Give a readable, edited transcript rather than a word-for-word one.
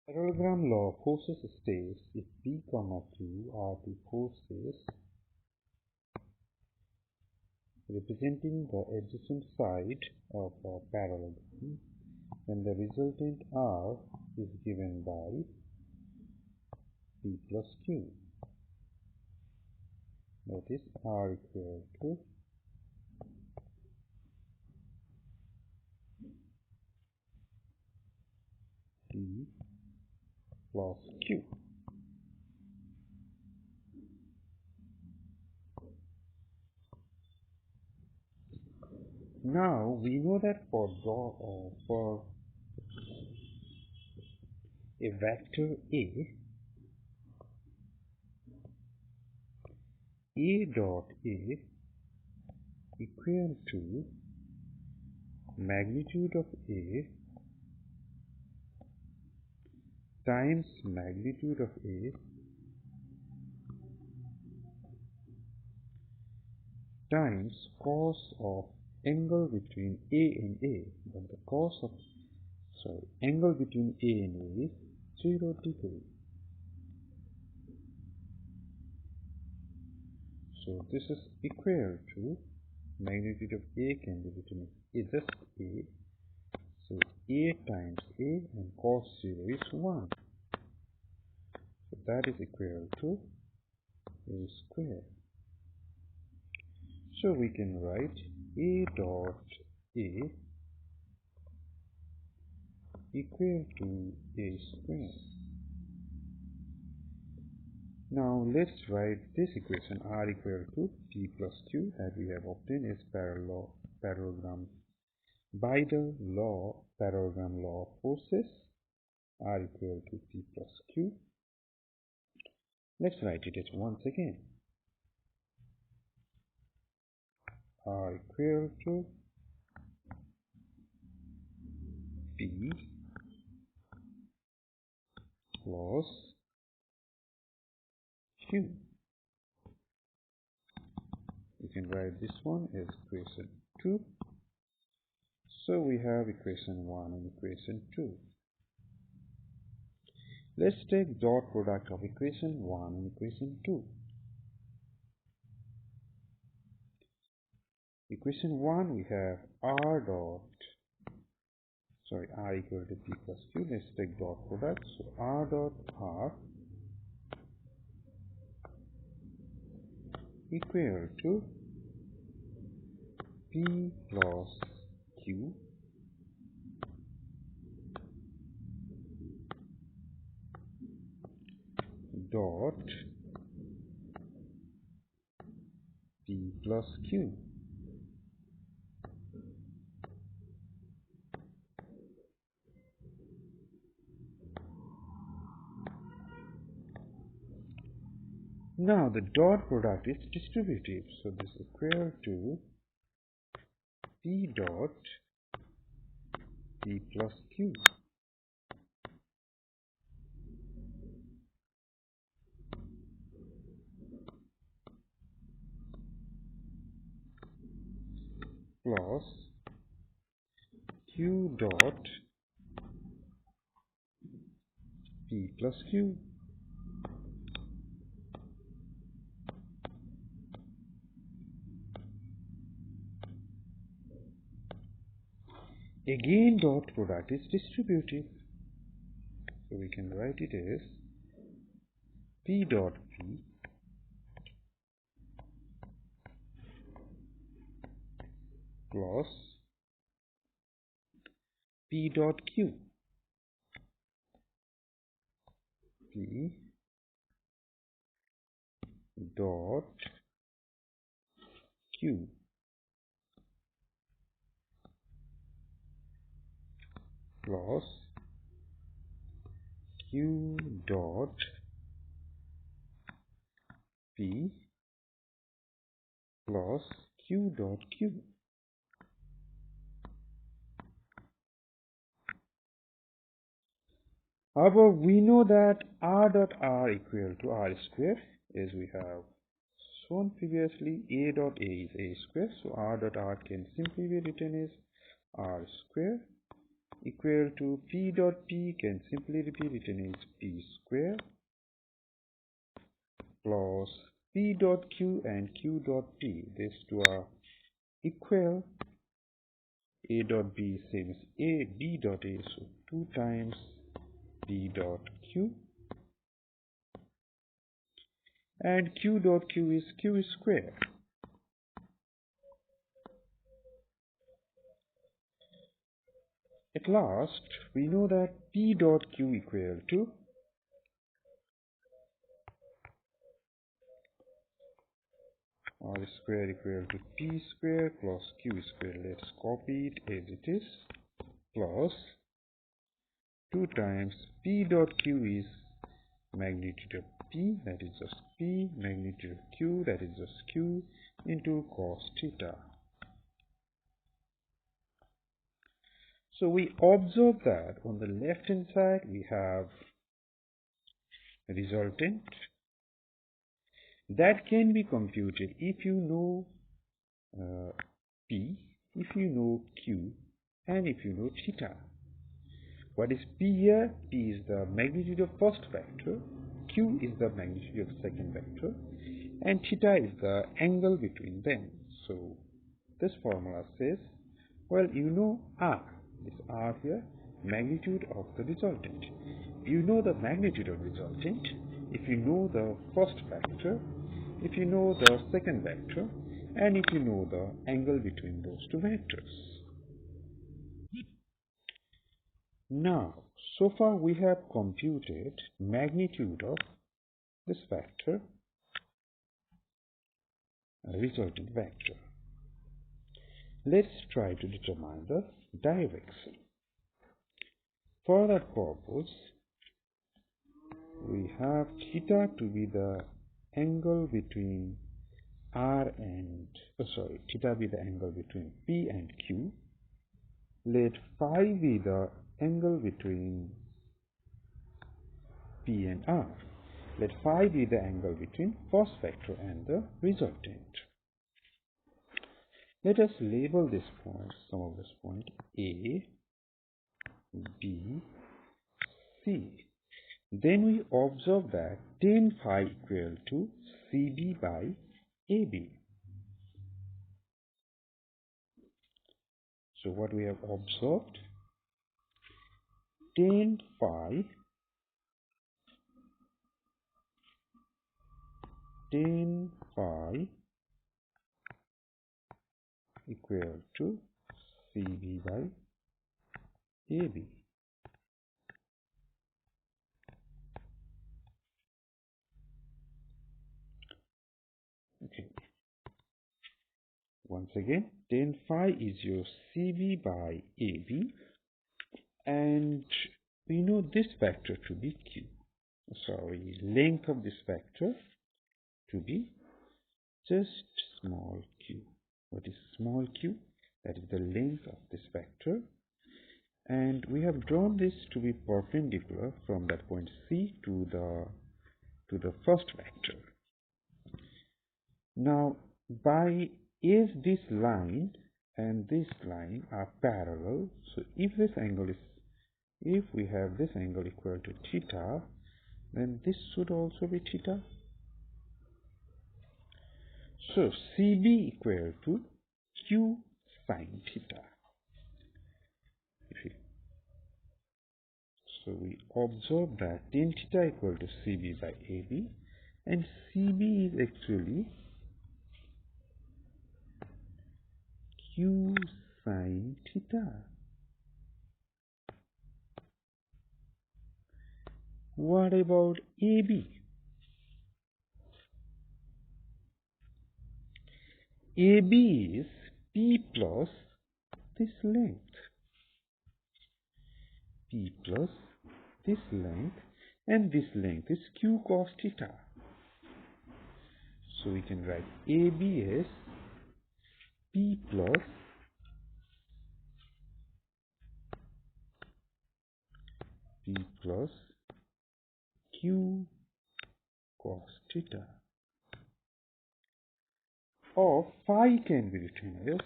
Parallelogram law of forces states if P, Q are the forces representing the adjacent side of a parallelogram, then the resultant R is given by P plus Q. That is R equal to P plus Q. Now we know that for a vector A dot A equal to magnitude of A times magnitude of A times cos of angle between A and A, but the angle between A and A is 0 degree. So this is equal to magnitude of A can be written as just A. So A times A and cos 0 is 1. So that is equal to A square. So we can write A dot A equal to A square. Now let's write this equation R equal to P plus Q that we have obtained as parallelogram by the parallelogram law of forces. R equal to P plus Q. Let's write it as once again. R equal to P plus Q. You can write this one as equation 2. So we have equation 1 and equation 2. Let's take dot product of equation 1 and equation 2. Equation 1 we have R equal to P plus Q. Let's take dot product. So R dot R equal to P plus Q dot P plus Q. Now the dot product is distributive, so this is equal to P dot P plus Q. Plus Q dot P plus Q. Again dot product is distributive, so we can write it as P dot P plus P dot Q. P dot Q plus Q dot P plus Q dot Q. However, we know that R dot R equal to R square, as we have shown previously. A dot A is A square, so R dot R can simply be written as R square equal to P dot P can simply be written as P square plus P dot Q and Q dot P. These two are equal. A dot B is same as A, B dot A, so 2 times P dot Q, and Q dot Q is Q square. At last, we know that P dot Q equal to R square equal to P square plus Q square. Let's copy it as it is, plus 2 times P dot Q is magnitude of P, that is just P, magnitude of Q, that is just Q, into cos theta. So we observe that on the left hand side we have resultant that can be computed if you know P, if you know Q, and if you know theta. What is P here? P is the magnitude of first vector, Q is the magnitude of second vector, and theta is the angle between them. So this formula says, well, you know R, this R here, magnitude of the resultant. You know the magnitude of resultant if you know the first vector, if you know the second vector, and if you know the angle between those two vectors. Now, so far we have computed magnitude of this vector, a resultant vector. Let's try to determine the direction. For that purpose, we have theta to be the angle between theta be the angle between P and Q. Let phi be the angle between P and R. Let phi be the angle between first vector and the resultant. Let us label this point, some of this point A, B, C. Then we observe that tan phi equal to CB by AB. So what we have observed, tan phi equal to CB by AB. Okay. Once again, tan phi is your CB by AB, and we know this vector to be Q. Sorry, length of this vector to be just small q. What is small q? That is the length of this vector, and we have drawn this to be perpendicular from that point C to the first vector. Now, as this line and this line are parallel, so if we have this angle equal to theta, then this should also be theta. So CB equal to Q sine theta. So we observe that tan theta equal to CB by AB, and CB is actually Q sine theta. What about AB? AB is P plus this length. P plus this length, and this length is Q cos theta. So we can write AB as P plus Q cos theta. Or phi can be written as